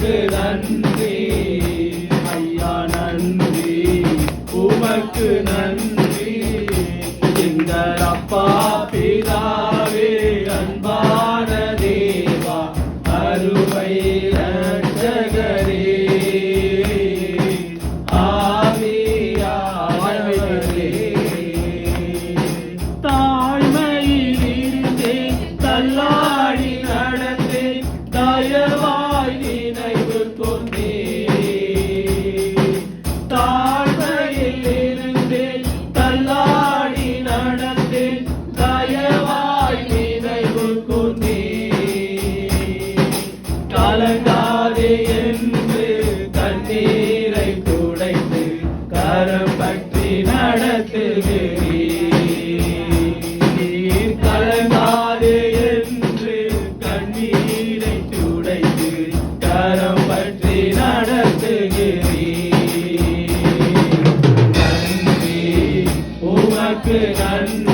உமக்கு நன்றி ஐயா, நன்றி உமக்கு நன்றி. எங்கள் அப்பா பிதாவே, அன்பான தேவா, அருமை இரட்சகரே, ஆவியானவரே, தாழ்மையில் இருந்தேன், தள்ளாடி நடந்தேன், தயவாய் நினைவு கொண்டேன். தாழ்மையில் இருந்தேன், தள்ளாடி நடந்தேன், தயவாய் நினைவு கொண்டேன். கலங்காதே என்று கண்ணீரை துடைத்து கரம் பற்றி நடத்துகிறீர். கலங்காதே என்று கண்ணீரை துடைத்து கரம் பற்றி நடத்துகிறீர். நன்றி உமக்கு நன்றி.